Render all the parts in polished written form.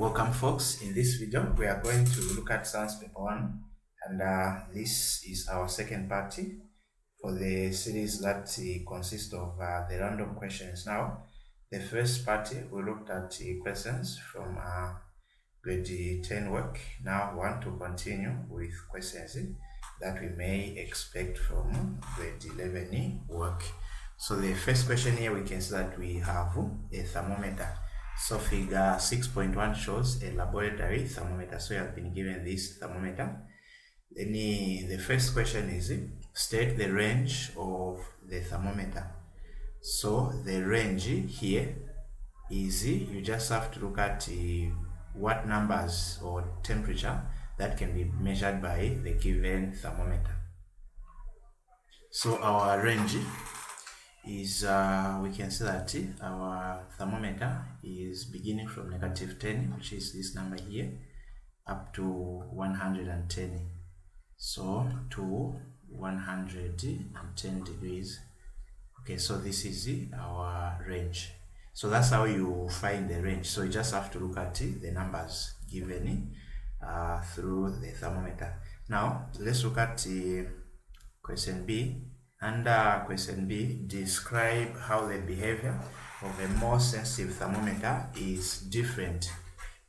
Welcome folks. In this video we are going to look at science paper 1 and this is our second party for the series that consists of the random questions. Now the first party we looked at questions from grade 10 work. Now we want to continue with questions that we may expect from grade 11 work. So the first question here, we can see that we have a thermometer. So figure 6.1 shows a laboratory thermometer. So you have been given this thermometer. Then the first question is state the range of the thermometer. So the range here is you just have to look at what numbers or temperature that can be measured by the given thermometer. So our range is we can see that our thermometer is beginning from -10, which is this number here, up to 110. So to 110 degrees. Okay, so this is our range. So that's how you find the range. So you just have to look at the numbers given through the thermometer. Now let's look at question B. Under question B, describe how the behavior of a more sensitive thermometer is different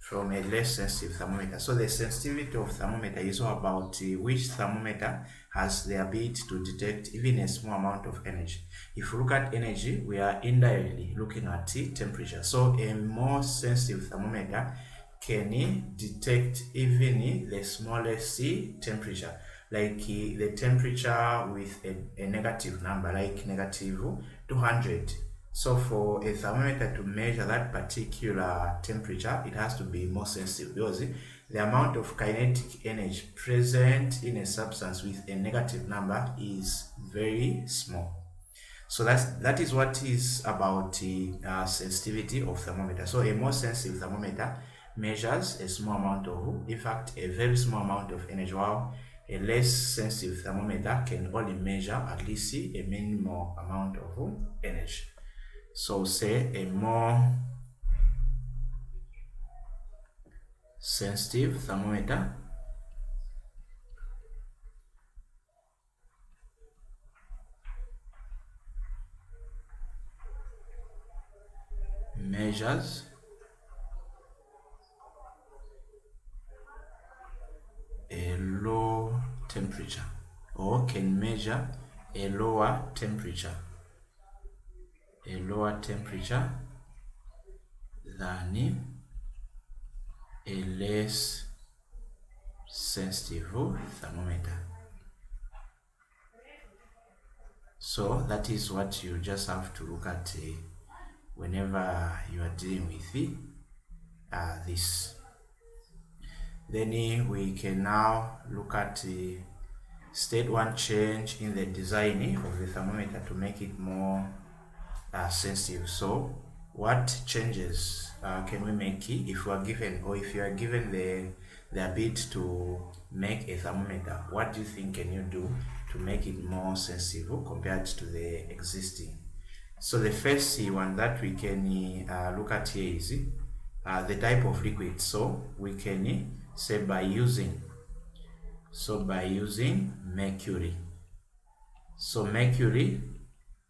from a less sensitive thermometer. So the sensitivity of thermometer is all about which thermometer has the ability to detect even a small amount of energy. If we look at energy, we are indirectly looking at temperature. So a more sensitive thermometer can detect even the smallest temperature, like the temperature with a negative number, like -200. So for a thermometer to measure that particular temperature, it has to be more sensitive because the amount of kinetic energy present in a substance with a negative number is very small. So that is what is about sensitivity of thermometer. So a more sensitive thermometer measures a small amount of, in fact, a very small amount of energy, while a less sensitive thermometer can only measure at least a minimal amount of energy. So say a more sensitive thermometer measures a low temperature, or can measure a lower temperature than a less sensitive thermometer. So that is what you just have to look at whenever you are dealing with this. Then we can now look at state one change in the design of the thermometer to make it more sensitive. So what changes can we make if we are given, or if you are given the ability to make a thermometer? What do you think can you do to make it more sensitive compared to the existing? So the first one that we can look at here is the type of liquid. So we can say by using mercury. So mercury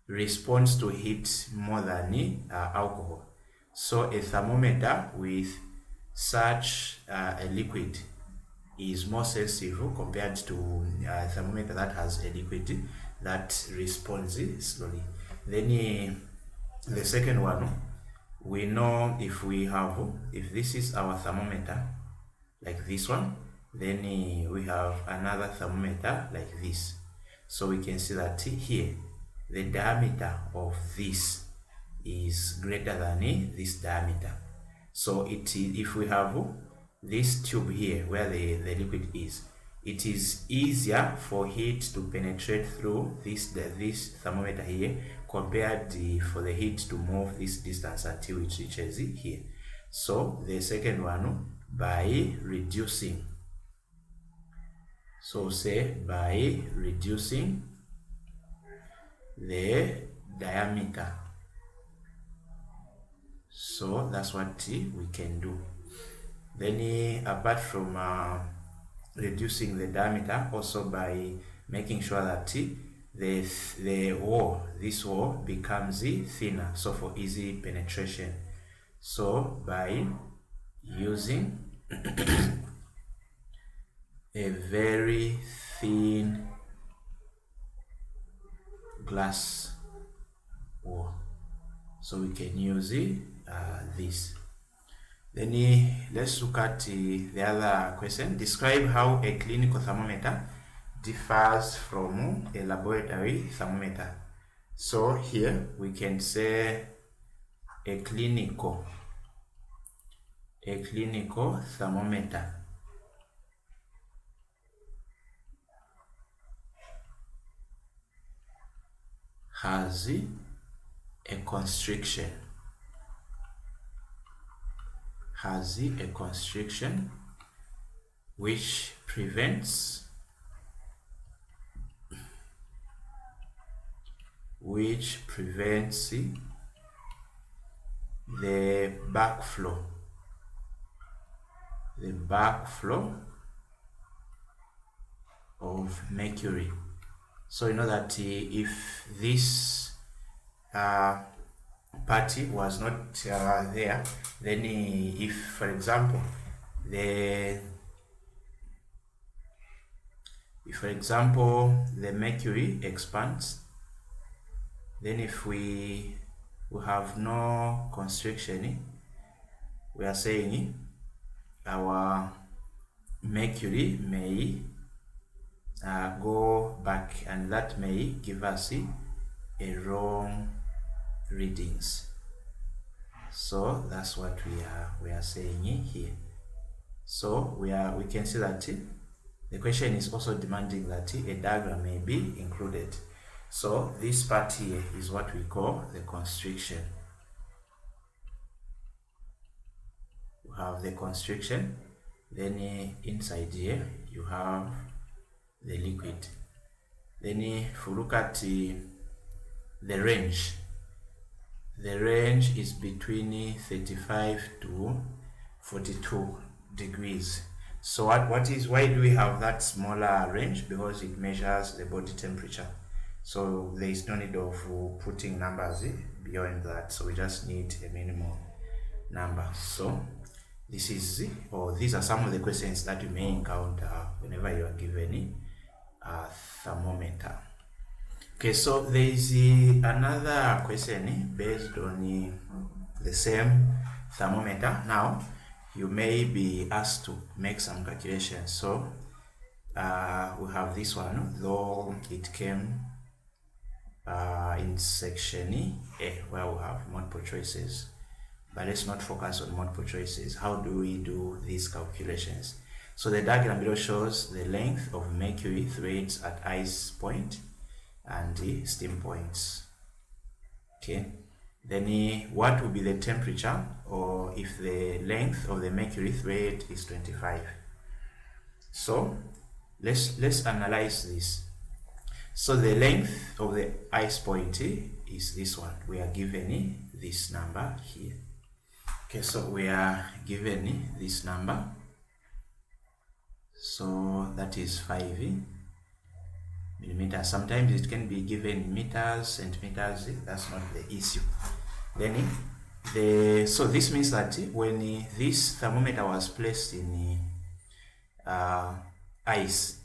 responds to heat more than alcohol. So a thermometer with such a liquid is more sensitive compared to a thermometer that has a liquid that responds slowly. Then the second one, we know if this is our thermometer like this one, then we have another thermometer like this. So we can see that here the diameter of this is greater than this diameter. So if we have this tube here where the liquid is, it is easier for heat to penetrate through this thermometer here compared for the heat to move this distance until it reaches here. So the second one, by reducing. So say by reducing the diameter. So that's what we can do. Then apart from reducing the diameter, also by making sure that this wall becomes thinner, so for easy penetration. So by using a very thin glass wall, so we can use this. Then let's look at the other question. Describe how a clinical thermometer differs from a laboratory thermometer. So here we can say a clinical thermometer has a constriction. Which prevents the backflow of mercury. So you know that if this party was not there, then if, for example, the mercury expands, then if we have no constriction, we are saying our mercury may go back, and that may give us a wrong readings. So that's what we are saying here. So we can see that the question is also demanding that a diagram may be included. So this part here is what we call the constriction. You have the constriction, then inside here you have the liquid. Then if we look at the range, is between 35 to 42 degrees. So why do we have that smaller range? Because it measures the body temperature. So there is no need of putting numbers beyond that. So we just need a minimum number. So these are some of the questions that you may encounter whenever you are given a thermometer. Okay, so there is another question based on the same thermometer. Now you may be asked to make some calculations. So we have this one, though it came in section A, where we have multiple choices, but let's not focus on multiple choices. How do we do these calculations? So the diagram below shows the length of mercury threads at ice point and the steam points. Okay, then what will be the temperature, or if the length of the mercury thread is 25? So let's analyze this. So the length of the ice point is this one. We are given this number here. Okay, so we are given this number. So that is 5 millimeters. Sometimes it can be given meters, centimeters. That's not the issue. Then so this means that when this thermometer was placed in ice,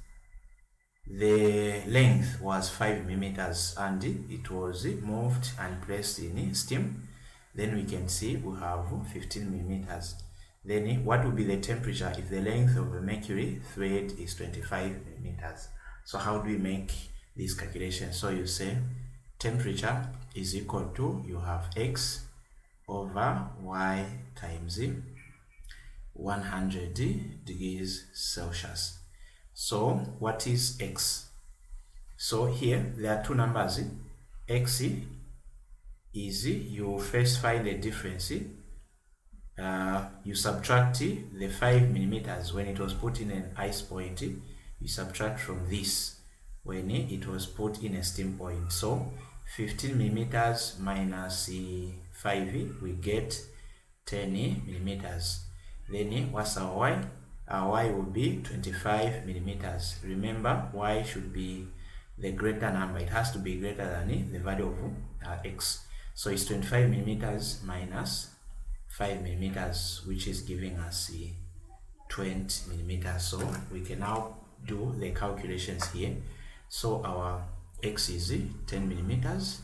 the length was 5 millimeters, and it was moved and placed in steam. Then we can see we have 15 millimeters. Then what will be the temperature if the length of the mercury thread is 25 millimeters? So how do we make this calculation? So you say temperature is equal to, you have x over y times 100 degrees Celsius. So what is x? So here there are two numbers. X is, you first find the difference. You subtract the 5 millimeters when it was put in an ice point. You subtract from this when it was put in a steam point. So 15 millimeters minus 5, we get 10 millimeters. Then what's our y? Our y will be 25 millimeters. Remember, y should be the greater number. It has to be greater than the value of x. So it's 25 millimeters minus 5 millimeters, which is giving us 20 millimeters. So we can now do the calculations here. So our x is 10 millimeters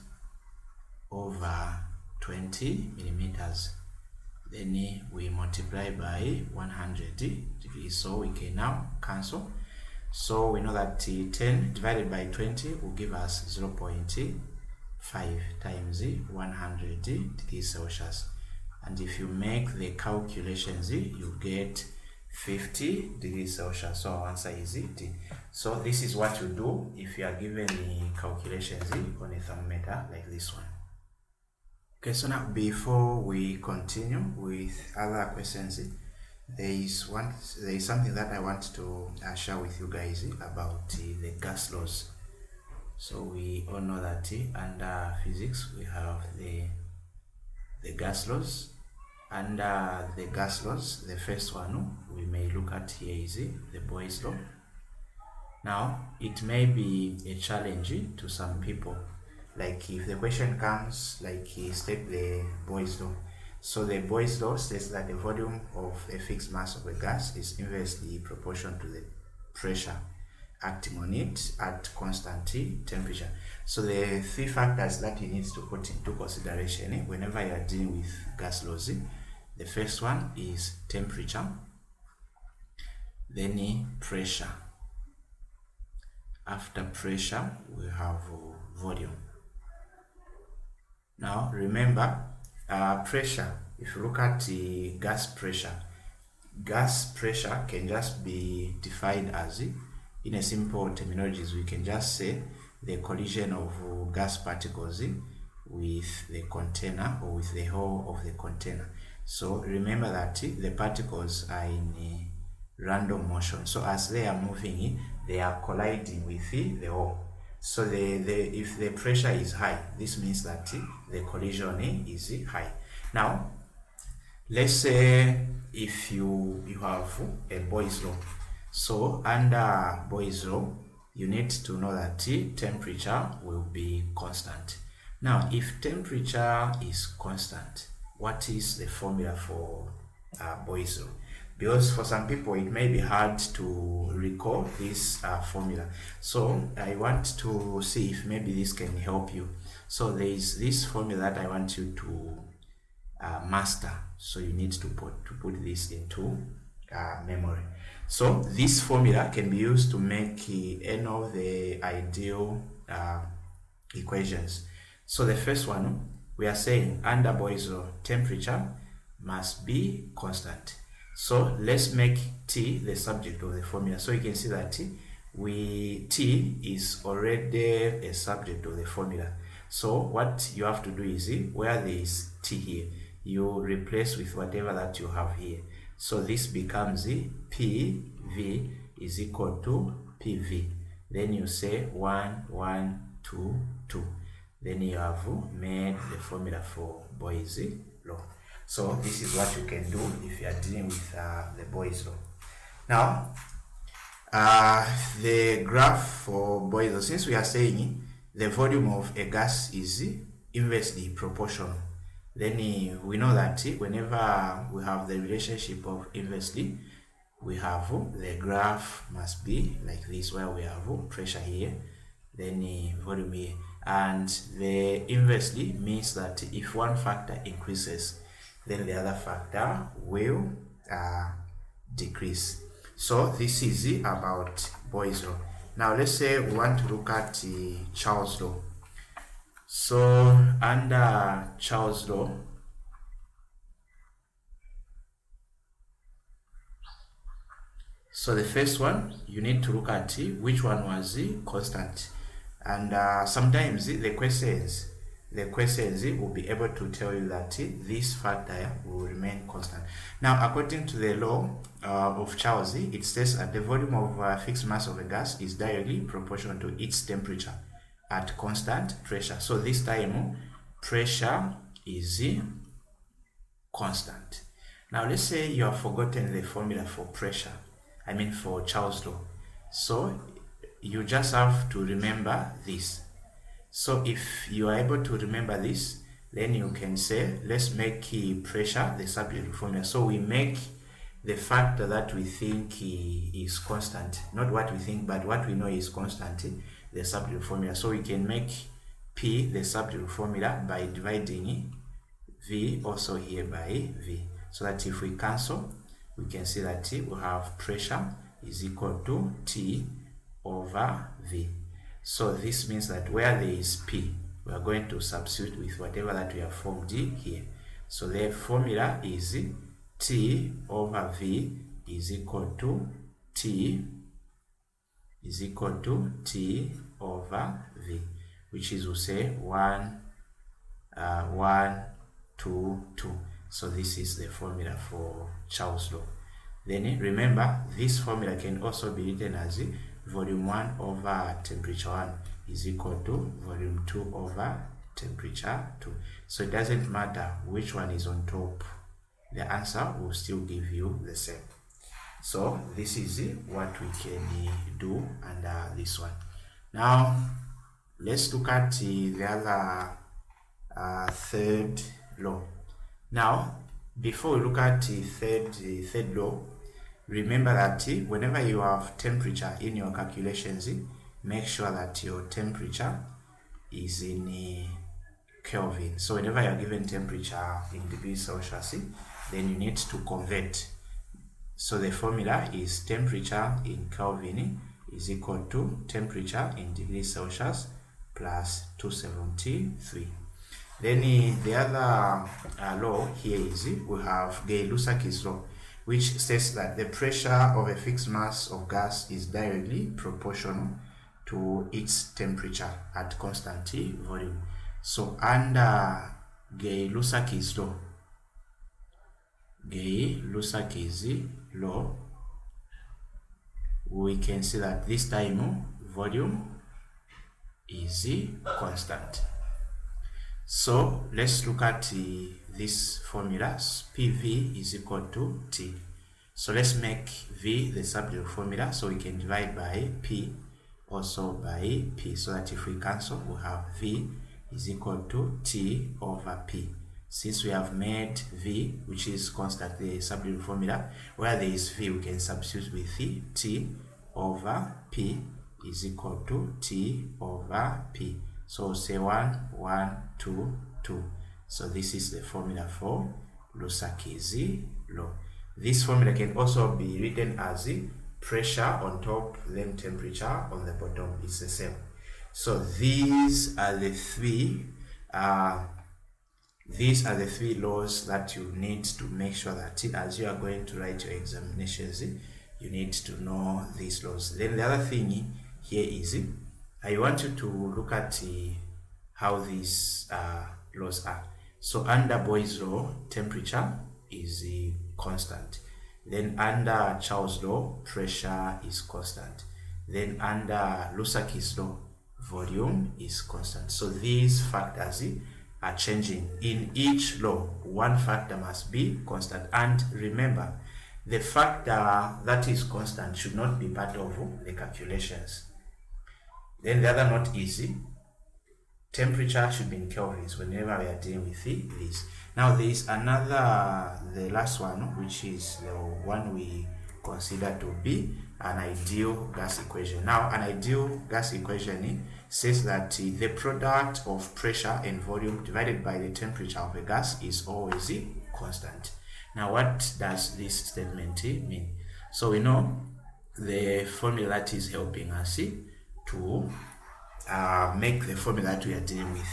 over 20 millimeters. Then we multiply by 100 degrees. So we can now cancel. So we know that 10 divided by 20 will give us 0.5 times 100 degrees Celsius. And if you make the calculations, you get 50 degrees Celsius. So our answer is D. So this is what you do if you are given the calculations on a thermometer like this one. Okay, so now before we continue with other questions, there is something that I want to share with you guys about the gas laws. So we all know that under physics we have the gas laws. Under the gas laws, the first one we may look at here is the Boyle's law. Now it may be a challenge to some people, like if the question comes like state the Boyle's law. So the Boyle's law states that the volume of a fixed mass of a gas is inversely proportional to the pressure acting on it at constant temperature. So the three factors that you need to put into consideration whenever you are dealing with gas laws. The first one is temperature, then pressure. After pressure, we have volume. Now remember, pressure, if you look at the gas pressure can just be defined as, in a simple terminologies, we can just say the collision of gas particles with the container or with the hull of the container. So remember that the particles are in a random motion. So as they are moving, they are colliding with the hull. So if the pressure is high, this means that the collision is high. Now, let's say if you have a Boyle's law. So under Boyle's law, you need to know that temperature will be constant. Now, if temperature is constant, what is the formula for Boyle's law? Because for some people it may be hard to recall this formula. So I want to see if maybe this can help you. So there is this formula that I want you to master. So you need to put this into memory. So this formula can be used to make any of the ideal equations. So the first one, we are saying under Boyle's law, temperature must be constant. So let's make T the subject of the formula. So you can see that T is already a subject of the formula. So what you have to do is, where there is T here, you replace with whatever that you have here. So this becomes PV is equal to PV. Then you say 1, 1, 2, 2. Then you have made the formula for Boyle's law. So this is what you can do if you are dealing with the Boyle's law. Now, the graph for Boyle's law, since we are saying the volume of a gas is inversely proportional, then we know that whenever we have the relationship of inversely, we have the graph must be like this, where we have pressure here, then volume here. And the inversely means that if one factor increases, then the other factor will decrease. So this is about Boyle's law. Now let's say we want to look at Charles' law. So under Charles' law, so the first one, you need to look at which one was constant. And sometimes the questions will be able to tell you that this factor will remain constant. Now, according to the law of Charles, it says that the volume of fixed mass of a gas is directly proportional to its temperature at constant pressure. So this time, pressure is constant. Now let's say you have forgotten the formula for pressure, I mean for Charles law. So you just have to remember this. So if you are able to remember this, then you can say, let's make pressure the substitute formula. So we make the factor that we think is constant, not what we think, but what we know is constant, the substitute formula. So we can make P the substitute formula by dividing V also here by V. So that if we cancel, we can see that we have pressure is equal to T over V. So this means that where there is P, we are going to substitute with whatever that we have formed here. So the formula is T over V is equal to T over V, which is, we'll say 1, 2, 2. So this is the formula for Charles law. Then remember, this formula can also be written as volume 1 over temperature 1 is equal to volume 2 over temperature 2. So it doesn't matter which one is on top, the answer will still give you the same. So this is what we can do under this one. Now let's look at the other third law. Now before we look at the third law, remember that whenever you have temperature in your calculations, make sure that your temperature is in Kelvin. So whenever you are given temperature in degrees Celsius, then you need to convert. So the formula is temperature in Kelvin is equal to temperature in degrees Celsius plus 273. Then the other law here is we have Gay-Lussac's law, which states that the pressure of a fixed mass of gas is directly proportional to its temperature at constant volume. So under Gay-Lussac's law, we can see that this time volume is constant. So let's look at this formula. PV is equal to T. So let's make V the substitute formula, so we can divide by P also by P, so that if we cancel, we have V is equal to T over P. Since we have made V, which is constant, the substitute formula, where there is V, we can substitute with T over P is equal to T over P. So say 1, 1, 2, 2. So this is the formula for Lussac's law. This formula can also be written as pressure on top, then temperature on the bottom. It's the same. So these are the three laws that you need to make sure that as you are going to write your examinations, you need to know these laws. Then the other thing here is I want you to look at how these laws are. So under Boyle's law, temperature is constant. Then under Charles' law, pressure is constant. Then under Lussac's law, volume is constant. So these factors are changing. In each law, one factor must be constant. And remember, the factor that is constant should not be part of the calculations. Then the other note is temperature should be in kelvins whenever we are dealing with this. Now there is another, the last one, which is the one we consider to be an ideal gas equation. Now an ideal gas equation says that the product of pressure and volume divided by the temperature of a gas is always constant. Now what does this statement mean? So we know the formula that is helping us to make the formula that we are dealing with.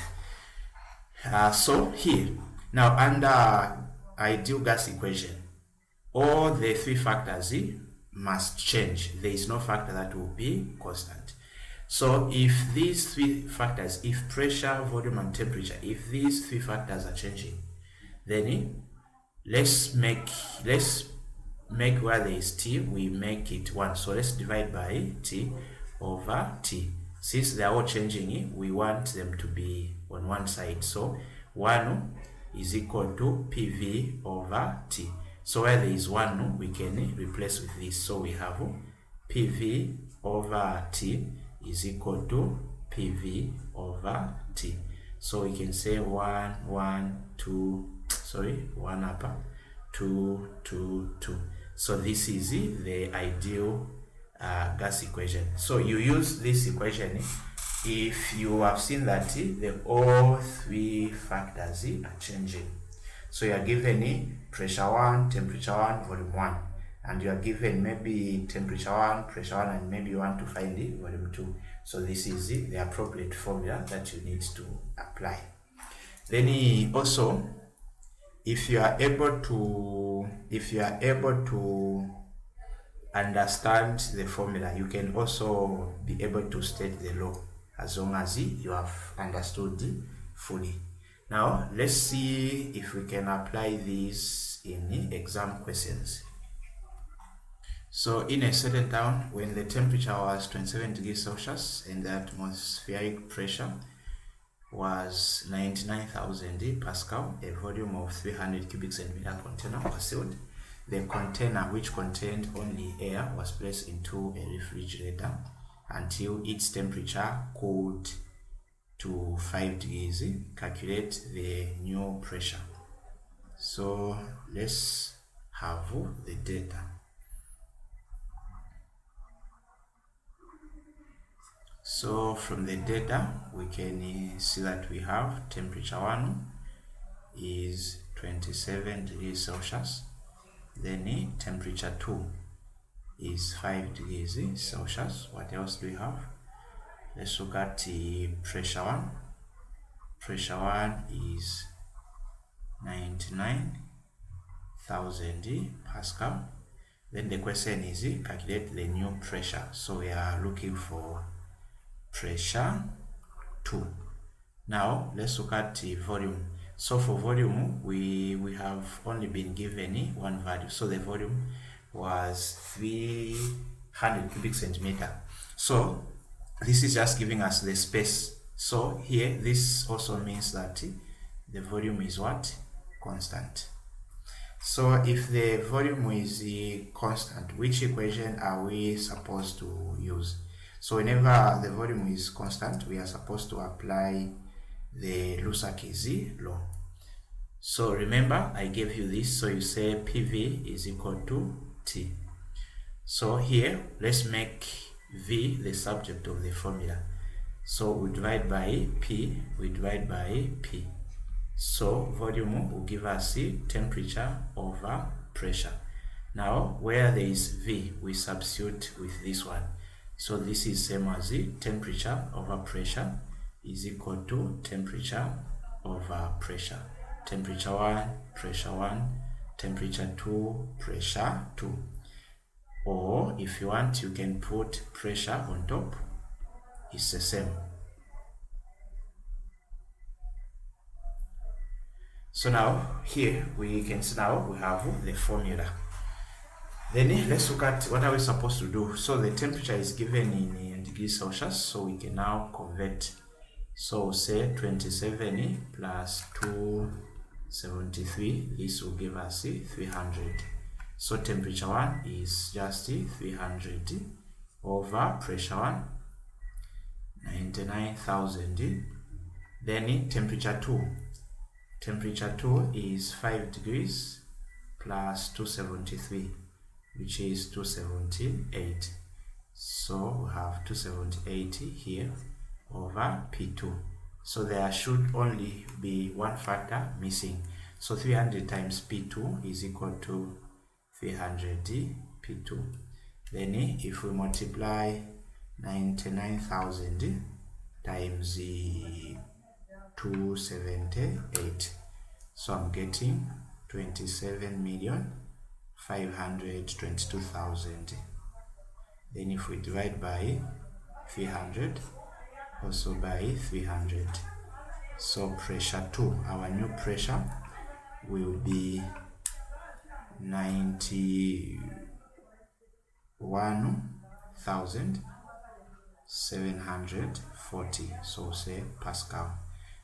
So here, now under ideal gas equation, all the three factors must change. There is no factor that will be constant. So if these three factors, if pressure, volume and temperature, if these three factors are changing, then let's make where there is T, we make it 1. So let's divide by T over T. Since they are all changing, we want them to be on one side. So 1 is equal to PV over T. So where there is 1, we can replace with this. So we have PV over T is equal to PV over T. So we can say 1 upper 2 2 2. So this is the ideal gas equation. So you use this equation if you have seen that all three factors are changing. So you are given pressure 1, temperature 1, volume 1, and you are given maybe temperature 1, pressure 1, and maybe you want to find volume 2. So this is the appropriate formula that you need to apply. Then also, if you are able to understand the formula, you can also be able to state the law as long as you have understood fully. Now let's see if we can apply this in exam questions. So in a certain town, when the temperature was 27 degrees Celsius and the atmospheric pressure was 99,000 Pascal, a volume of 300 cubic centimeter container was sealed. The container, which contained only air, was placed into a refrigerator until its temperature cooled to 5 degrees. Calculate the new pressure. So let's have the data. So from the data, we can see that we have temperature 1 is 27 degrees Celsius. Then temperature 2 is 5 degrees Celsius. What else do we have? Let's look at the pressure 1. Pressure 1 is 99,000 Pascal. Then the question is calculate the new pressure. So we are looking for pressure 2. Now let's look at the volume. So for volume, we have only been given one value. So the volume was 300 cubic centimeter. So this is just giving us the space. So here, this also means that the volume is what? Constant. So if the volume is constant, which equation are we supposed to use? So whenever the volume is constant, we are supposed to apply the Lusak's law. So remember, I gave you this. So you say PV is equal to T. So here, let's make V the subject of the formula. So we divide by P, we divide by P. So volume will give us temperature over pressure. Now, where there is V, we substitute with this one. So this is same as temperature over pressure is equal to temperature over pressure. Temperature 1, pressure 1, temperature 2, pressure 2. Or if you want, you can put pressure on top. It's the same. So now here we can see now we have the formula. Then let's look at what are we supposed to do. So the temperature is given in degrees Celsius, so we can now convert. So say 27 plus 273, this will give us 300. So temperature 1 is just 300 over pressure 1, 99,000. Then temperature 2. Temperature 2 is 5 degrees plus 273, which is 278. So we have 278 here over P2. So there should only be one factor missing. So 300 times P2 is equal to 300 P2. Then if we multiply 99,000 times 278, so I'm getting 27,522,000. Then if we divide by 300, also by 300, so pressure 2, our new pressure will be 91,740, so say Pascal.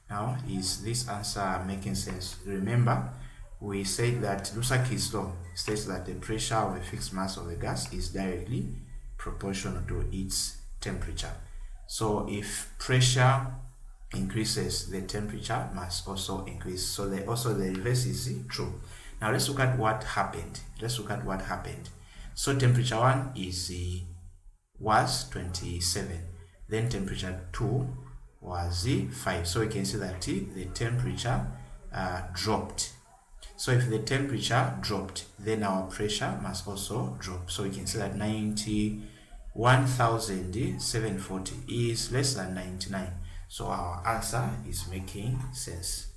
Now, is this answer making sense? Remember, we said that Lussaki's law states that the pressure of a fixed mass of a gas is directly proportional to its temperature. So if pressure increases, the temperature must also increase. So the reverse is true. Now let's look at what happened. So temperature 1 was 27. Then temperature 2 was 5. So we can see that the temperature dropped. So if the temperature dropped, then our pressure must also drop. So we can see that 91,740 is less than 99. So our answer is making sense.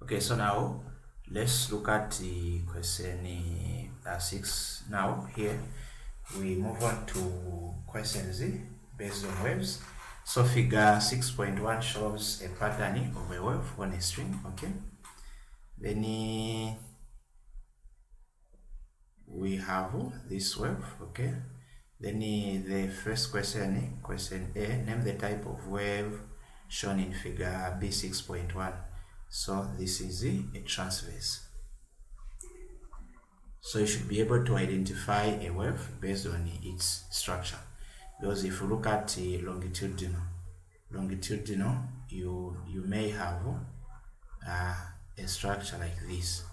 Okay, so now let's look at the question 6. Now here we move on to question Z based on waves. So figure 6.1 shows a pattern of a wave on a string. Okay, then we have this wave. Okay, then the first question, question A, name the type of wave shown in figure B6.1. So this is a transverse. So you should be able to identify a wave based on its structure. Because if you look at longitudinal, you may have a structure like this.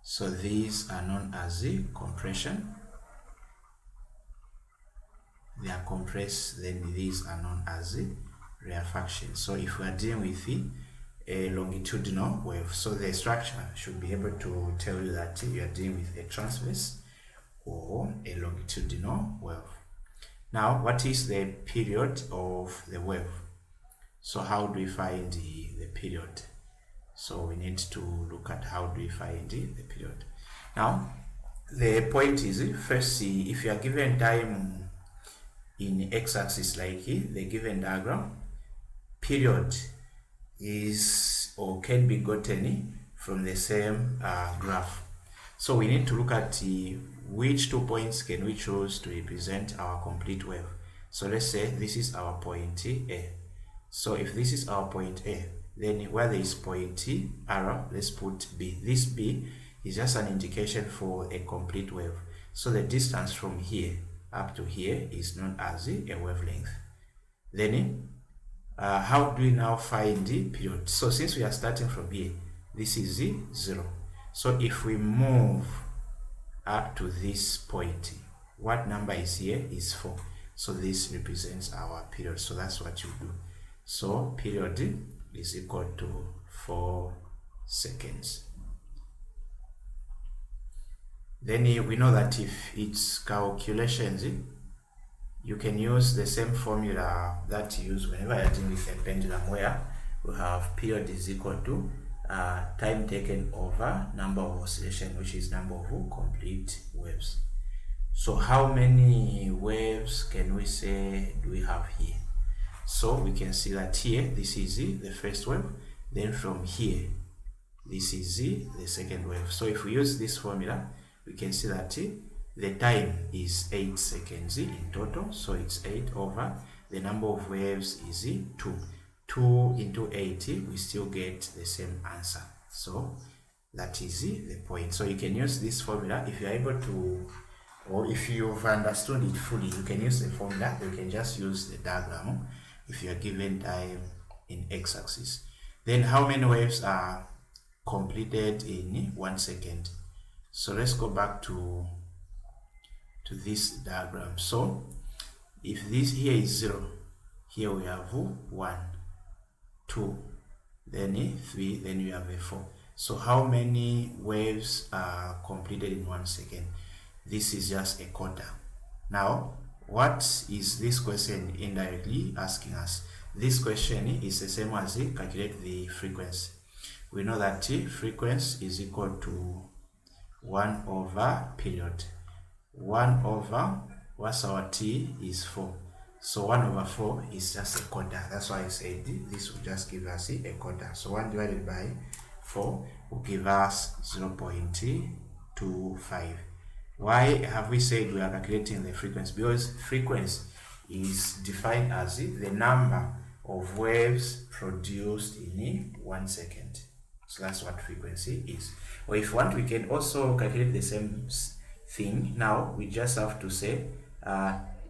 So these are known as the compression. They are compressed, then these are known as the rarefaction. So if we are dealing with a longitudinal wave, so the structure should be able to tell you that you are dealing with a transverse or a longitudinal wave. Now, what is the period of the wave? So how do we find the period? So we need to look at how do we find the period. Now, the point is, first, if you are given time in x-axis like the given diagram, period is or can be gotten from the same graph. So we need to look at which 2 points can we choose to represent our complete wave. So let's say this is our point A. So if this is our point A, then where there is point R, let's put B. This B is just an indication for a complete wave. So the distance from here up to here is known as a wavelength. Then how do we now find the period? So since we are starting from here, this is 0. So if we move up to this point, what number is here is 4. So this represents our period. So that's what you do. So period is equal to 4 seconds. Then we know that if it's calculations, you can use the same formula that you use whenever you're dealing with a pendulum, where we have period is equal to time taken over number of oscillation, which is number of complete waves. So how many waves can we say do we have here? So we can see that here, this is the first wave. Then from here, this is the second wave. So if we use this formula, we can see that the time is 8 seconds in total. So it's 8 over the number of waves is 2. 2 into 8, we still get the same answer. So that is the point. So you can use this formula if you are able to, or if you've understood it fully, you can use the formula. You can just use the diagram if you are given time in x-axis. Then how many waves are completed in 1 second? So let's go back to this diagram. So if this here is 0, here we have 1, 2, then 3, then we have a 4. So how many waves are completed in 1 second? This is just a quarter. Now, what is this question indirectly asking us? This question is the same as calculate the frequency. We know that frequency is equal to 1 over period. 1 over, what's our t, is 4. So 1 over 4 is just a quarter. That's why I said this will just give us a quarter. So 1 divided by 4 will give us 0.25. Why have we said we are calculating the frequency? Because frequency is defined as the number of waves produced in 1 second. So that's what frequency is. Or if you want, we can also calculate the same thing. Now we just have to say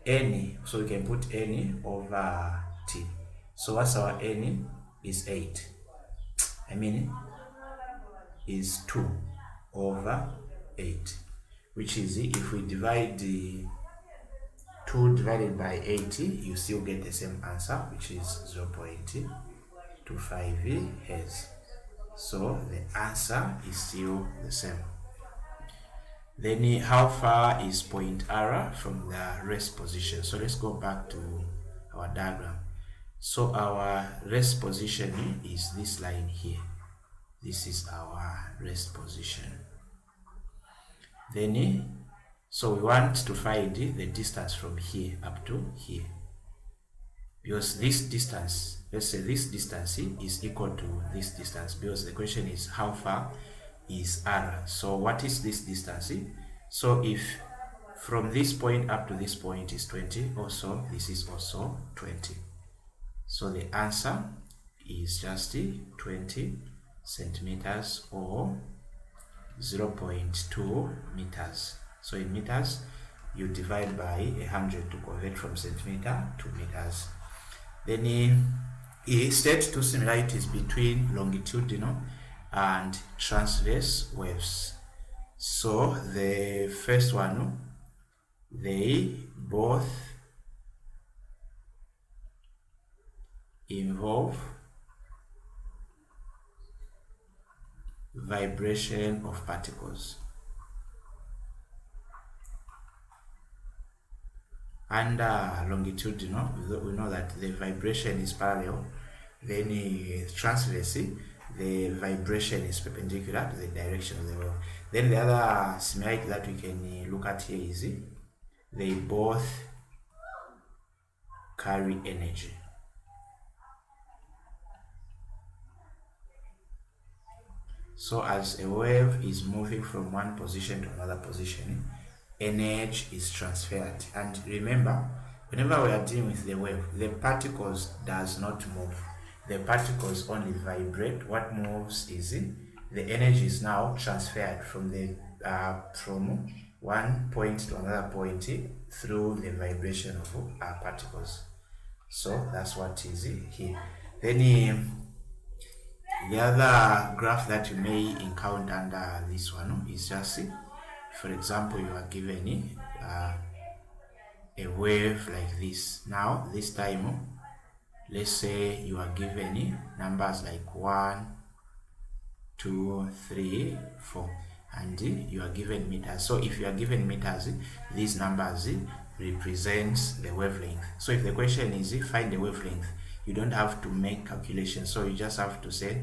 n, so we can put n over t. So what's our n? Is 8. I mean is 2 over 8, which is if we divide the 2 divided by 80, you still get the same answer, which is 0.25 Hz. So the answer is still the same. Then how far is point R from the rest position? So let's go back to our diagram. So our rest position is this line here. This is our rest position. Then so we want to find the distance from here up to here, because this distance, let's say this distance is equal to this distance, because the question is how far is R. So what is this distance? So if from this point up to this point is 20, also this is also 20. So the answer is just 20 centimeters or 0.2 meters. So in meters, you divide by 100 to convert from centimeter to meters. Then he state two similarities between longitudinal and transverse waves. So the first one, they both involve vibration of particles. Under longitudinal, we know that the vibration is parallel. Then transverse, the vibration is perpendicular to the direction of the wave. Then the other similarity that we can look at here is they both carry energy. So as a wave is moving from one position to another position, energy is transferred. And remember, whenever we are dealing with the wave, the particles does not move. The particles only vibrate. What moves is the energy is now transferred from the from one point to another point through the vibration of particles. So that's what is here. Then the other graph that you may encounter under this one is just, for example, you are given a wave like this. Now this time, let's say you are given numbers like 1, 2, 3, 4, and you are given meters. So if you are given meters, these numbers represents the wavelength. So if the question is find the wavelength, you don't have to make calculations. So you just have to say,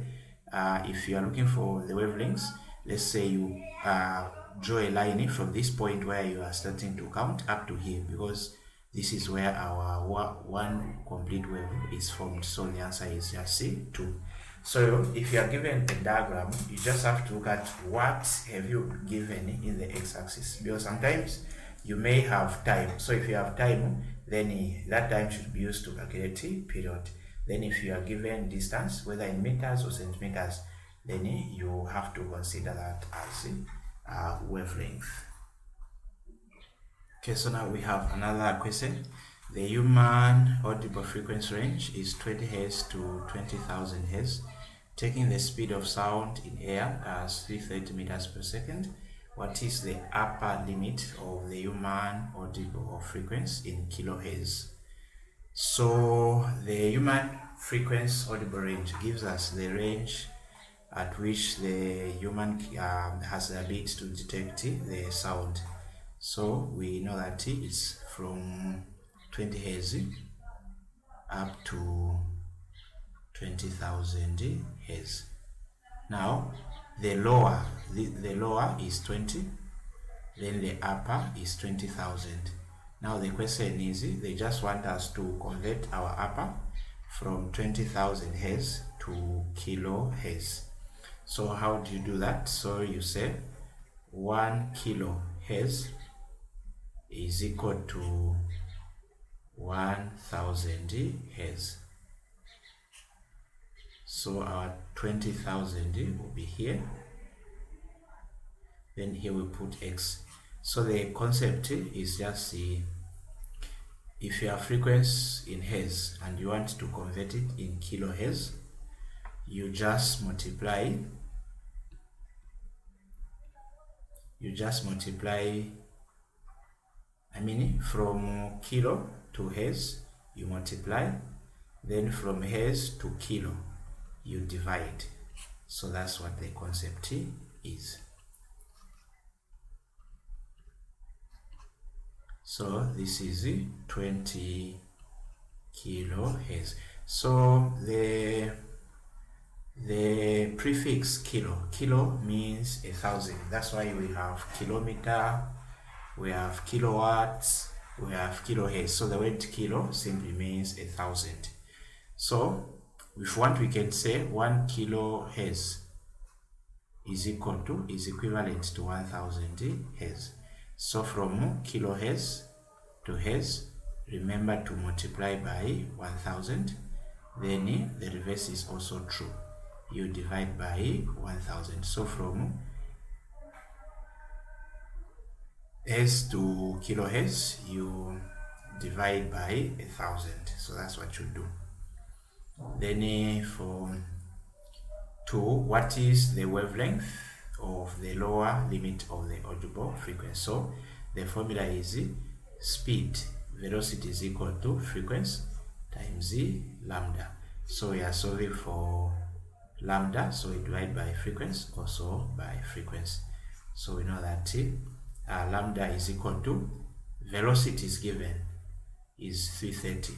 if you are looking for the wavelengths, let's say you draw a line from this point where you are starting to count up to here, because this is where our one complete wave is formed. So the answer is just 2. So if you are given a diagram, you just have to look at what have you given in the x-axis, because sometimes you may have time. So if you have time, then that time should be used to calculate period. Then if you are given distance, whether in meters or centimeters, then you have to consider that as wavelength. Okay, so now we have another question. The human audible frequency range is 20 Hz to 20,000 Hz. Taking the speed of sound in air as 330 meters per second, what is the upper limit of the human audible frequency in kilohertz? So the human frequency audible range gives us the range at which the human has the ability to detect the sound. So we know that it's from 20 Hz up to 20,000 Hz. Now the lower is 20, then the upper is 20,000. Now the question is, they just want us to convert our upper from 20,000 Hz to kilohertz. So how do you do that? So you say 1 kilohertz is equal to 1000 hertz. So our 20,000 will be here. Then here we put X. So the concept is just if you have frequency in hertz and you want to convert it in kilohertz, you just multiply from kilo to hertz you multiply, then from hertz to kilo you divide. So that's what the concept is. So this is 20 kilohertz. So the prefix kilo means 1,000. That's why we have kilometer, we have kilowatts, we have kilohertz. So the word kilo simply means 1,000. So if want, we can say 1 kilohertz is equivalent to 1,000 hertz. So from kilohertz to hertz, remember to multiply by 1,000. Then the reverse is also true. You divide by 1,000. So from hertz to kilohertz, you divide by 1,000. So that's what you do. Then what is the wavelength of the lower limit of the audible frequency? So the formula is speed, velocity is equal to frequency times lambda. So we are solving for lambda, so we divide by frequency, also by frequency. So we know that lambda is equal to, velocity is given is 330.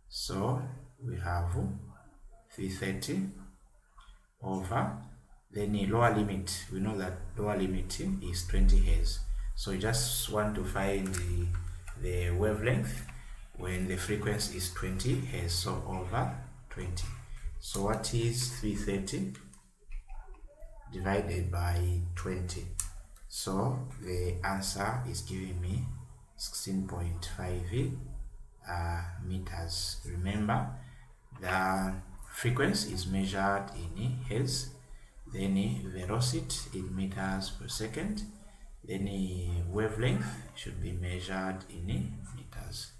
So we have 330 over, then the lower limit, we know that lower limit is 20 hertz. So you just want to find the wavelength when the frequency is 20 hertz, so over 20. So what is 330 divided by 20? So the answer is giving me 16.5 meters. Remember, the frequency is measured in hertz, then velocity in meters per second, then wavelength should be measured in meters.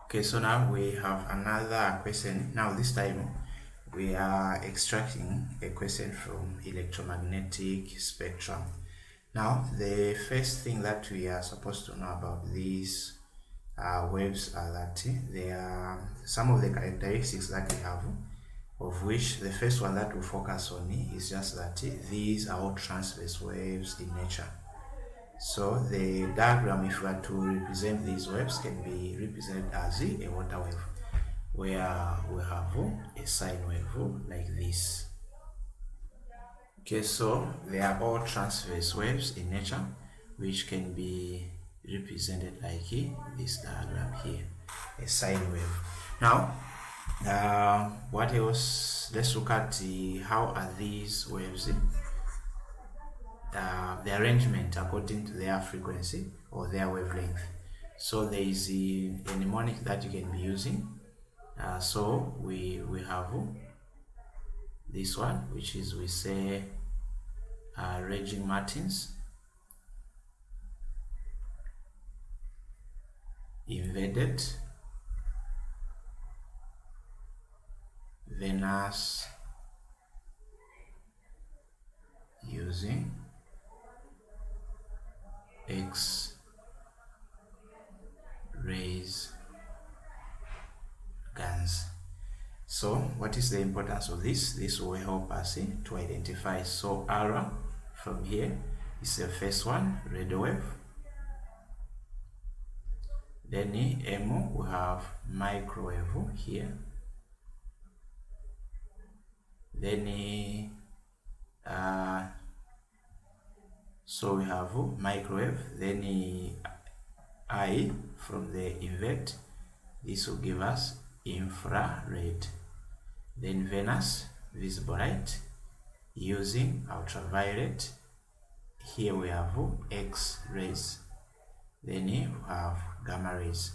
Okay, so now we have another question. Now this time we are extracting a question from electromagnetic spectrum. Now the first thing that we are supposed to know about these waves are that there are some of the characteristics that we have, of which the first one that we focus on is just that these are all transverse waves in nature. So the diagram, if we are to represent these waves, can be represented as a water wave, where we have a sine wave like this. Okay, so they are all transverse waves in nature, which can be represented like this diagram here, a sine wave. Now, what else? Let's look at how are these waves, the arrangement according to their frequency or their wavelength. So there is a mnemonic that you can be using. So we have this one, which is, we say raging Martins, invaded, Venus using X-rays guns. So what is the importance of this? This will help us to identify. So R from here is the first one, radio wave. Then M, we have microwave here. Then so we have microwave. Then I from the invert, this will give us infrared. Then Venus, visible light using ultraviolet. Here we have X-rays then we have gamma rays.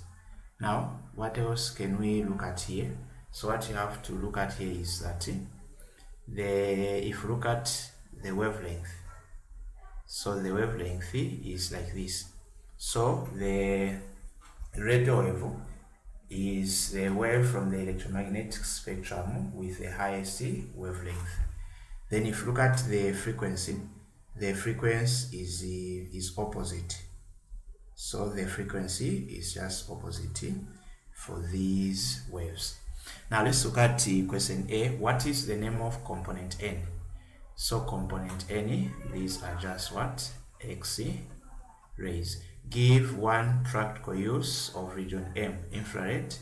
Now, what else can we look at here? So what you have to look at here is that if you look at the wavelength, so the wavelength is like this. So the radio wave is the wave from the electromagnetic spectrum with the highest wavelength. Then if you look at the frequency is opposite. So the frequency is just opposite for these waves. Now let's look at question A. What is the name of component N? So component N, these are just what? X-rays. Give one practical use of region M, infrared.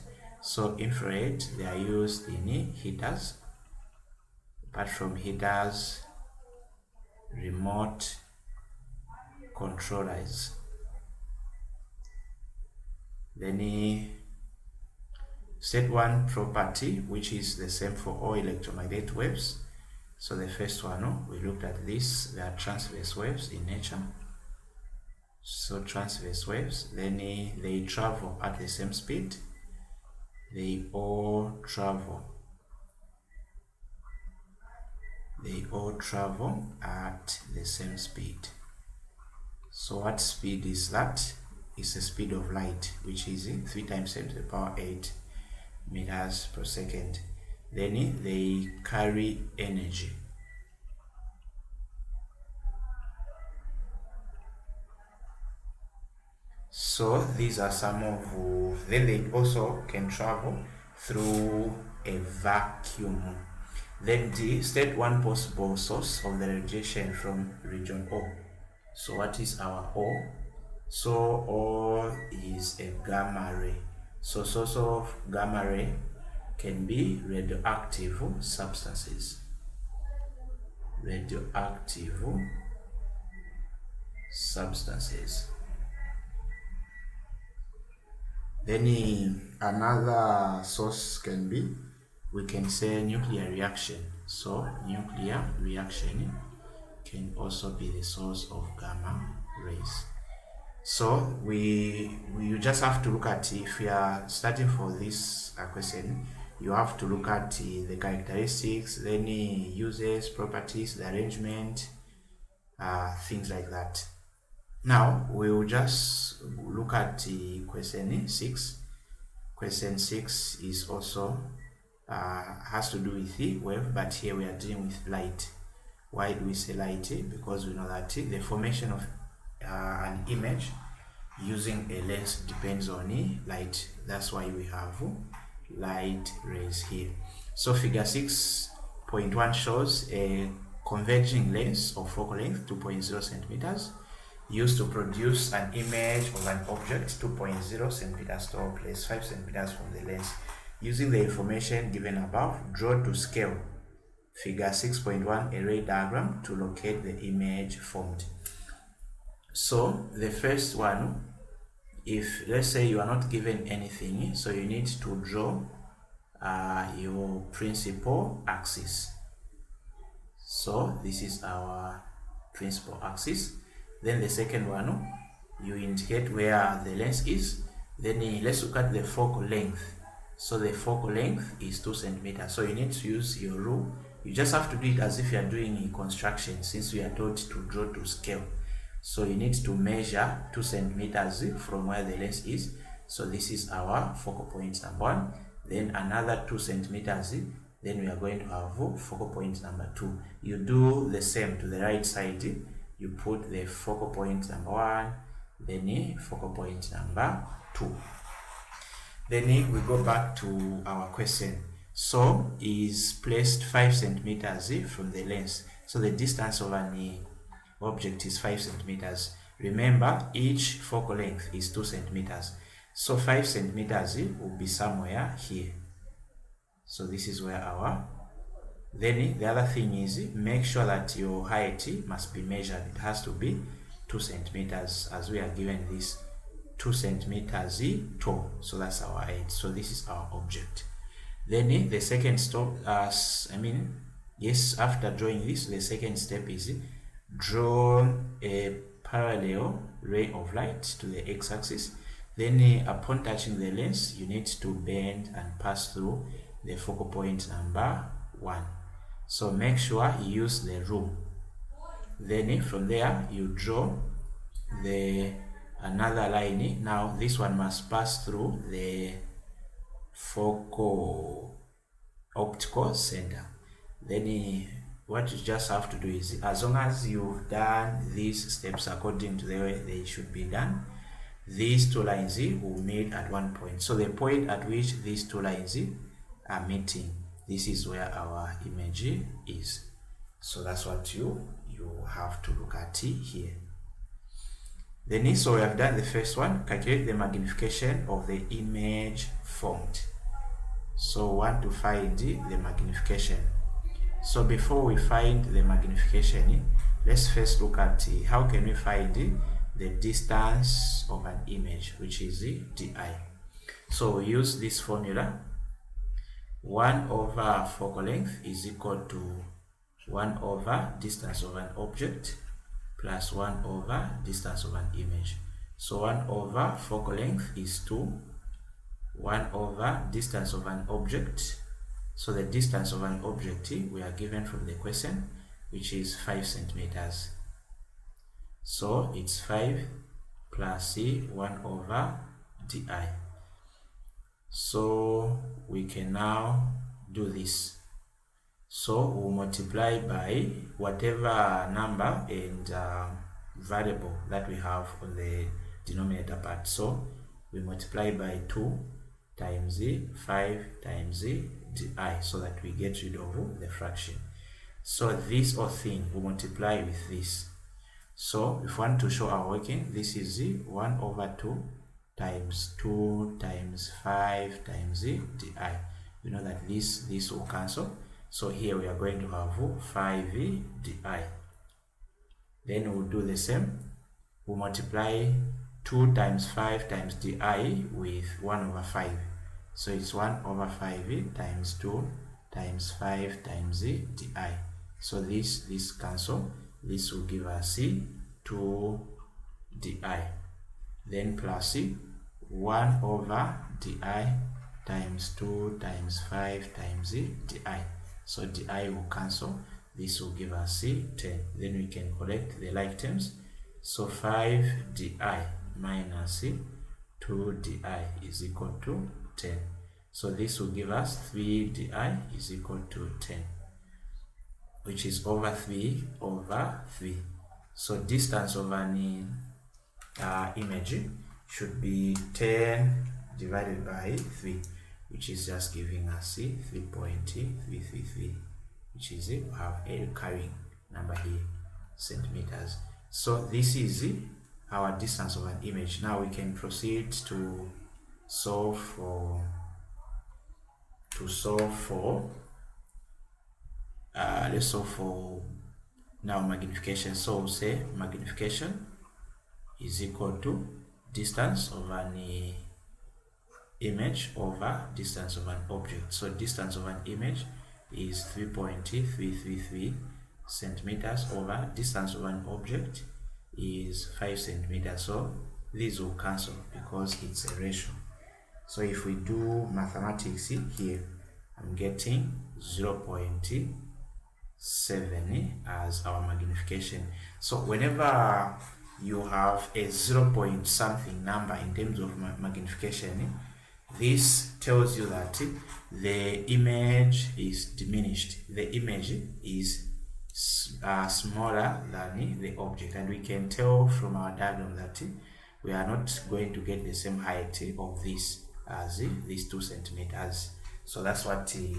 So infrared, they are used in heaters. Apart from heaters, remote controllers. Then state one property which is the same for all electromagnetic waves. So the first one, we looked at this, they are transverse waves in nature. So transverse waves, then they travel at the same speed. They all travel at the same speed. So what speed is that? It's the speed of light, which is 3 times 10 to the power 8 meters per second. Then they carry energy. So these are some of, then they also can travel through a vacuum. Then D, state one possible source of the radiation from region O. So what is our O? So O is a gamma ray. So source of gamma ray can be radioactive substances. Radioactive substances. Then another source can be, we can say nuclear reaction. So nuclear reaction can also be the source of gamma rays. So you just have to look at, if you are starting for this question, you have to look at the characteristics, then uses, properties, the arrangement, things like that. Now we will just look at question 6. Question 6 is also has to do with the wave, but here we are dealing with light. Why do we say light? Because we know that the formation of an image using a lens depends on light. That's why we have light rays here. So figure 6.1 shows a converging lens of focal length 2.0 centimeters used to produce an image of an object 2.0 centimeters tall placed 5 centimeters from the lens. Using the information given above, draw to scale figure 6.1 array diagram to locate the image formed. So the first one, if let's say you are not given anything, so you need to draw your principal axis. So this is our principal axis. Then the second one, you indicate where the lens is. Then let's look at the focal length. So the focal length is 2 centimeters. So you need to use your rule. You just have to do it as if you are doing construction, since we are told to draw to scale. So you need to measure 2 centimeters from where the lens is. So this is our focal point number 1. Then another 2 centimeters. Then we are going to have focal point number 2. You do the same to the right side. You put the focal point number 1, then focal point number 2. Then we go back to our question. So is placed 5 centimeters from the lens. So the distance of an object is 5 centimeters. Remember, each focal length is 2 centimeters. So 5 centimeters will be somewhere here. So this is where our, then the other thing is, make sure that your height must be measured. It has to be 2 centimeters, as we are given this 2 centimeters tall. So that's our height. So this is our object. Then the second step, after drawing this, the second step is draw a parallel ray of light to the x-axis. Then upon touching the lens, you need to bend and pass through the focal point number 1. So make sure you use the rule. Then from there you draw another line. Now this one must pass through the focal optical center. Then what you just have to do is, as long as you've done these steps according to the way they should be done, these two lines will meet at one point. So the point at which these two lines are meeting, this is where our image is. So that's what you have to look at here. Then so we have done the first one. Calculate the magnification of the image formed. So we want to find the magnification. So before we find the magnification, let's first look at how can we find the distance of an image, which is di. So we use this formula. 1 over focal length is equal to 1 over distance of an object plus 1 over distance of an image. So 1 over focal length is 2, 1 over distance of an object. So the distance of an object we are given from the question, which is 5 centimeters. So it's 5 plus 1 over di. So we can now do this. So we'll multiply by whatever number and variable that we have on the denominator part. So we multiply by 2 times 5 times di, so that we get rid of the fraction. So this whole thing will multiply with this. So if we want to show our working, this is 1 over 2 times 2 times 5 times di. We know that this will cancel. So here we are going to have 5 di. Then we'll do the same. We'll multiply 2 times 5 times di with 1 over 5. So it's 1 over 5 times 2 times 5 times di. So this cancel. This will give us 2 di. Then plus 1 over di times 2 times 5 times di. So di will cancel. This will give us 10. Then we can collect the like terms. So 5 di minus 2 di is equal to 10. So this will give us 3 di is equal to 10, which is over 3 over 3. So distance of an image should be 10 divided by 3, which is just giving us 3.333, which is we have a recurring number here, centimeters. So this is our distance of an image. Now we can proceed to solve for let's solve for now magnification. So we'll say magnification is equal to distance of an image over distance of an object. So distance of an image is 3.333 centimeters over distance of an object is 5 centimeters. So these will cancel because it's a ratio. So if we do mathematics here, I'm getting 0.7 as our magnification. So whenever you have a 0 point something number in terms of magnification, this tells you that the image is diminished. The image is smaller than the object, and we can tell from our diagram that we are not going to get the same height of this as these 2 centimeters. So that's what the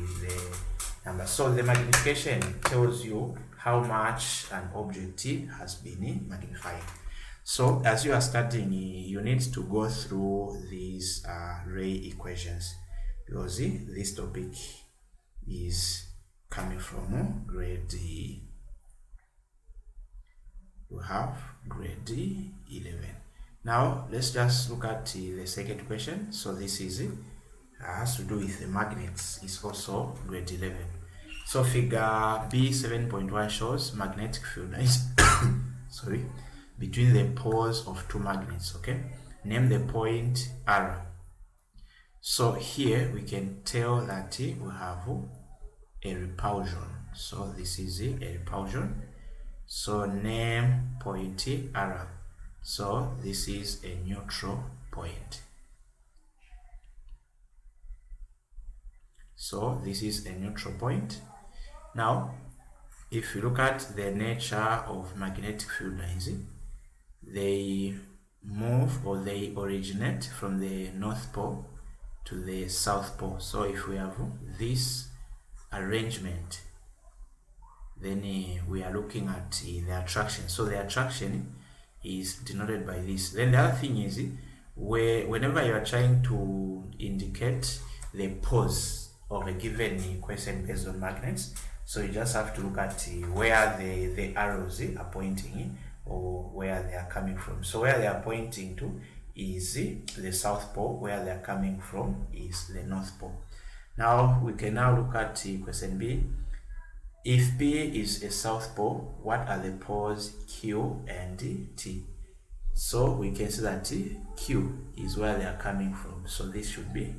number. So the magnification tells you how much an object has been magnified. So as you are studying, you need to go through these ray equations, because this topic is coming from grade we have grade 11. Now let's just look at the second question. So this is has to do with the magnets. It's also grade 11. So figure B 7.1 shows magnetic field lines sorry, between the poles of two magnets. Okay, name the point R. So here we can tell that we have a repulsion. So this is a repulsion. So name point R. So this is a neutral point. So this is a neutral point. Now, if you look at the nature of magnetic field lines, they move or they originate from the North Pole to the South Pole. So if we have this arrangement, then we are looking at the attraction. So the attraction is denoted by this. Then the other thing is, whenever you are trying to indicate the pose of a given equation based on magnets, so you just have to look at where the arrows are pointing or where they are coming from. So where they are pointing to is the South Pole, where they are coming from is the North Pole. Now we can now look at question B. If P is a South Pole, what are the poles Q and T? So we can see that Q is where they are coming from. So this should be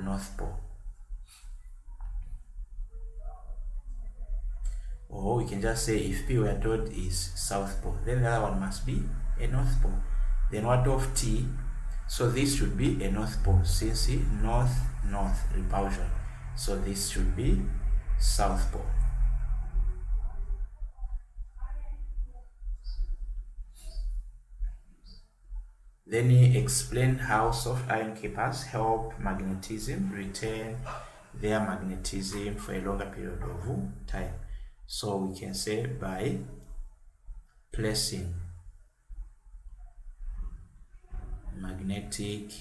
North Pole. Or we can just say if P we are told is South Pole, then the other one must be a North Pole. Then what of T? So this should be a North Pole since north-north repulsion. So this should be South Pole. Then he explained how soft iron keepers help magnetism retain their magnetism for a longer period of time. So we can say by placing magnetic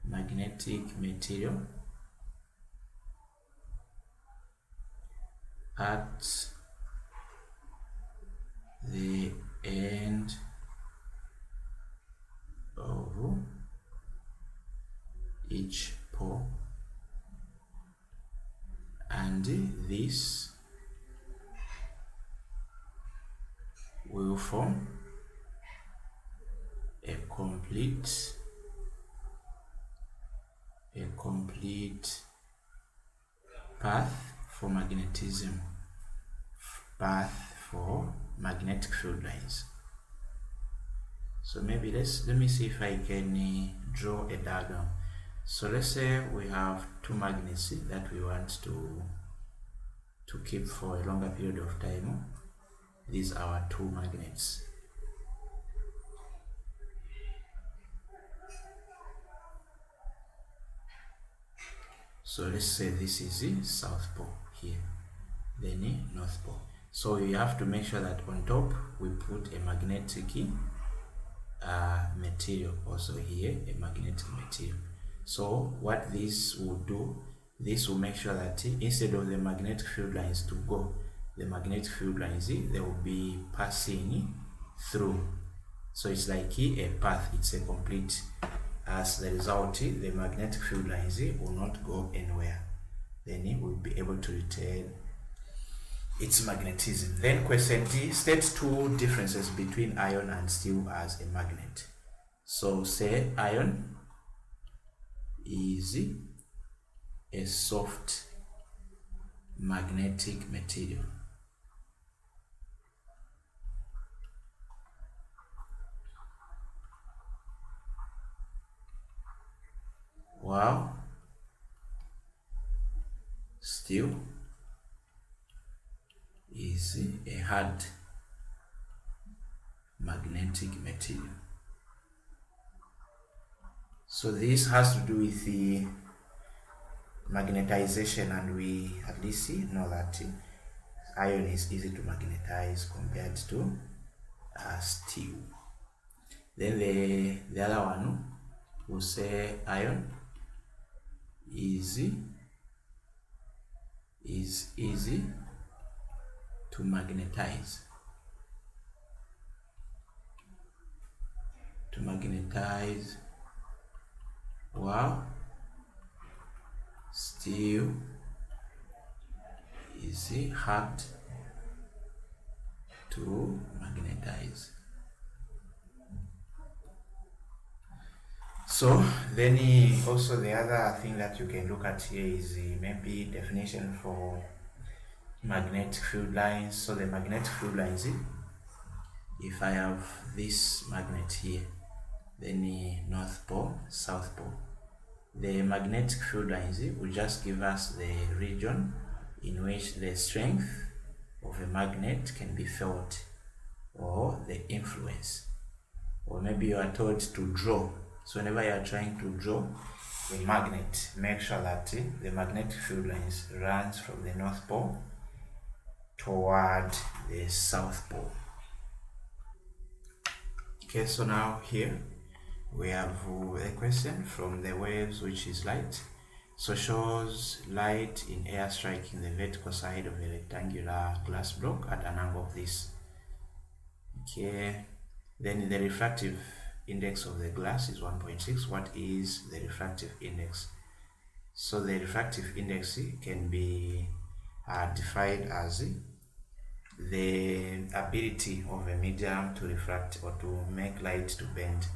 material at the end of each pole, and this will form a complete path for magnetism, path for magnetic field lines. So maybe let me see if I can draw a diagram. So let's say we have two magnets that we want to keep for a longer period of time. These are our two magnets. So let's say this is the South Pole here, then the North Pole. So we have to make sure that on top we put a magnetic material, also here a magnetic material. So what this will do, this will make sure that instead of the magnetic field lines to go, the magnetic field lines they will be passing through. So it's like a path, it's a complete. As the result, the magnetic field lines will not go anywhere. Then it will be able to retain its magnetism. Then question D, state two differences between iron and steel as a magnet. So say iron is a soft magnetic material. While steel is a hard magnetic material. So this has to do with the magnetization, and we at least know that iron is easy to magnetize compared to steel. Then the other one will say iron is easy to magnetize. While steel is hard to magnetize. So then also the other thing that you can look at here is maybe definition for magnetic field lines. So the magnetic field lines, if I have this magnet here, then North Pole, South Pole, the magnetic field lines will just give us the region in which the strength of a magnet can be felt, or the influence, or maybe you are told to draw. So whenever you are trying to draw a magnet, make sure that the magnetic field lines runs from the North Pole toward the South Pole. Okay, so now here we have a question from the waves, which is light. So shows light in air striking the vertical side of a rectangular glass block at an angle of this. Okay, then the refractive index of the glass is 1.6. What is the refractive index? So the refractive index can be defined as the ability of a medium to refract or to make light to bend,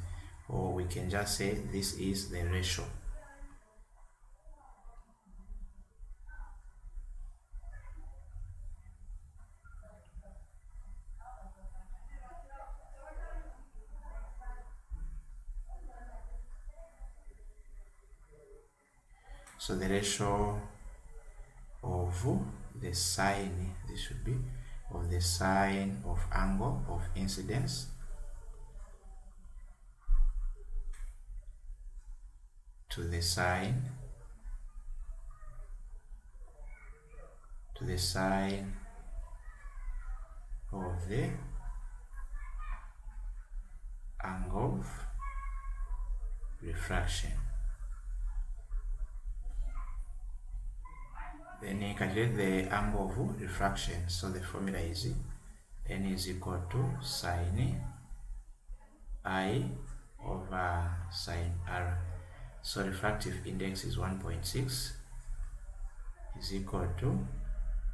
or we can just say this is the ratio. So the ratio of the sine, this should be, of the sine of angle of incidence to the sine of the angle of refraction. Then you calculate the angle of refraction. So the formula is n is equal to sine I over sine r. So refractive index is 1.6 is equal to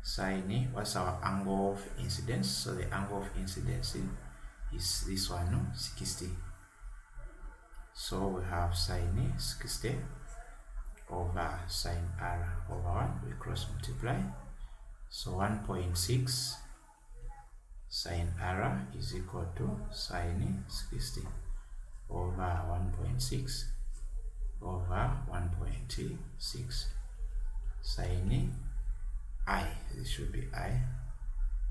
sine, what's our angle of incidence? So the angle of incidence is this one, 60. So we have sine 60 over sine r over 1, we cross multiply. So 1.6 sine r is equal to sine 60 over 1.6 over 1.6 sine I, this should be I,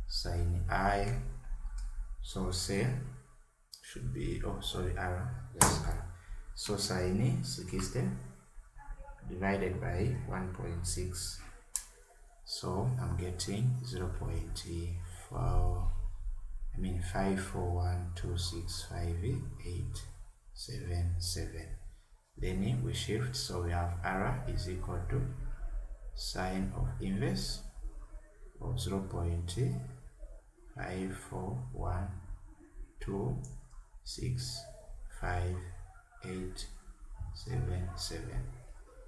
sine I, so say should be, oh sorry, r, yes, r. So sine 60 divided by 1.6, so I'm getting 541265877. Then we shift, so we have r is equal to sine of inverse of 0.541265877.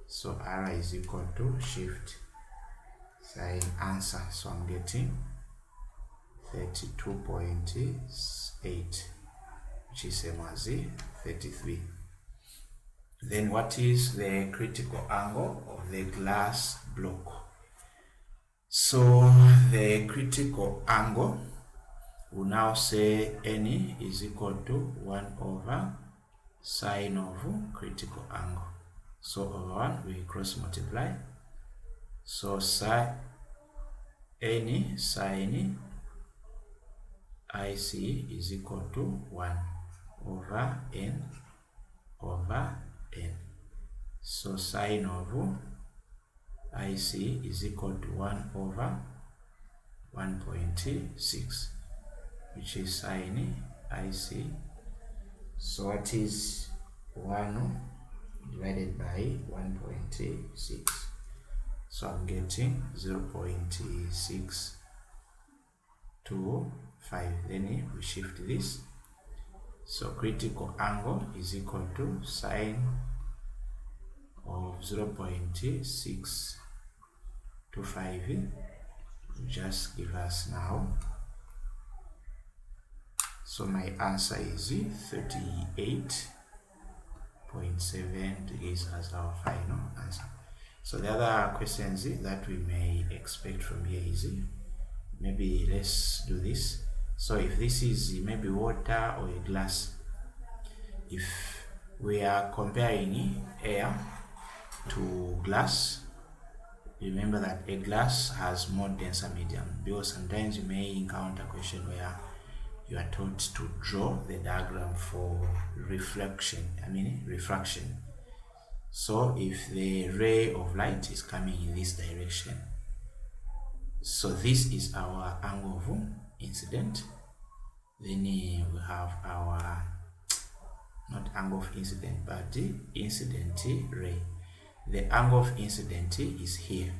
So r is equal to shift sine answer, so I'm getting 32.8, which is same as 33. Then what is the critical angle of the glass block? So the critical angle will now say n is equal to 1 over sine of critical angle. So over 1 we cross multiply. So n sine IC is equal to 1 over n over n. So sine of IC is equal to 1 over 1.6, which is sine IC. So what is 1 divided by 1.6? So I'm getting 0.625. Then we shift this. So critical angle is equal to sine of 0.625, will just give us now So my answer is 38.7 degrees as our final answer. So the other questions that we may expect from here is, maybe let's do this. So if this is maybe water or a glass, if we are comparing air to glass, remember that a glass has more denser medium, because sometimes you may encounter a question where you are told to draw the diagram for refraction. So if the ray of light is coming in this direction, so this is our angle of incident. Then we have our, not angle of incident, but the incident ray. The angle of incident is here.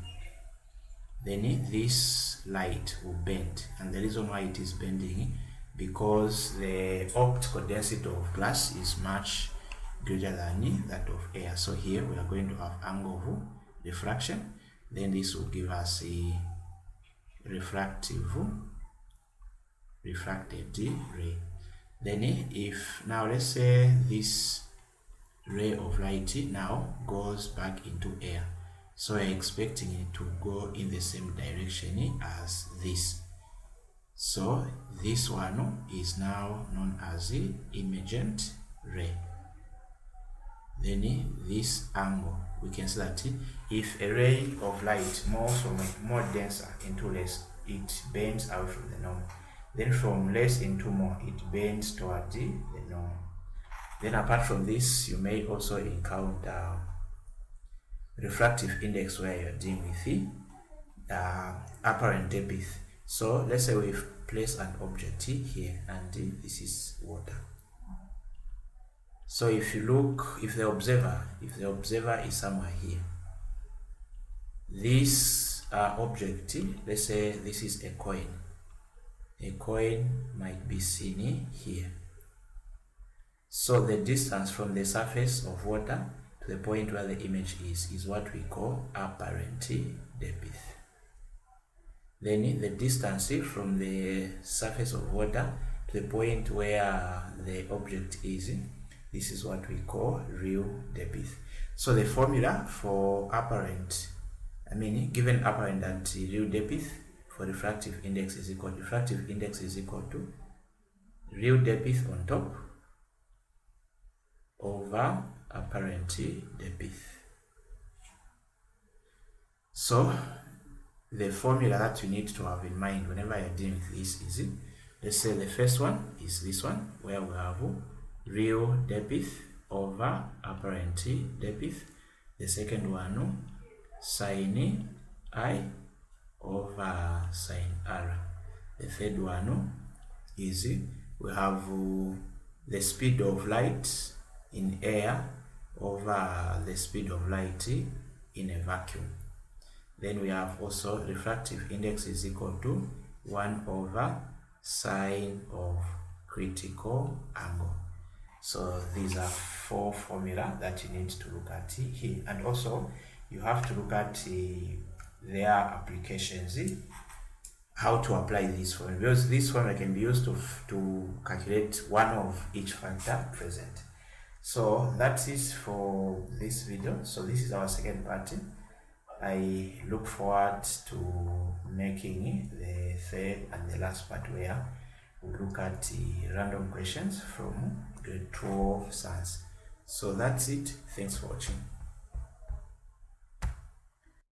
Then this light will bend, and the reason why it is bending, because the optical density of glass is much greater than that of air. So here we are going to have angle of refraction. Then this will give us a refracted ray. Then if now let's say this ray of light now goes back into air, so we're expecting it to go in the same direction as this. So this one is now known as the emergent ray. Then this angle, we can see that if a ray of light moves from more denser into less, it bends out from the normal. Then from less into more, it bends toward the normal. Then apart from this, you may also encounter refractive index where you're dealing with the apparent depth. So let's say we've placed an object here, and this is water. So if you look, if the observer is somewhere here, this object, let's say this is a coin. A coin might be seen here. So the distance from the surface of water to the point where the image is what we call apparent depth. Then the distance from the surface of water to the point where the object is, this is what we call real depth. So the formula for apparent, given apparent and real depth for refractive index is equal to real depth on top over apparent depth. So the formula that you need to have in mind whenever you're dealing with this is, let's say the first one is this one, where we have real depth over apparent depth. The second one, sin I over sin r. The third one is, we have the speed of light in air over the speed of light in a vacuum. Then we have also refractive index is equal to 1 over sine of critical angle. So these are 4 formula that you need to look at here, and also you have to look at their applications, how to apply this formula, because this formula can be used to calculate one of each factor present. So that is for this video. So this is our second part. I look forward to making the third and the last part, where we look at the random questions from grade 12 science. So that's it. Thanks for watching.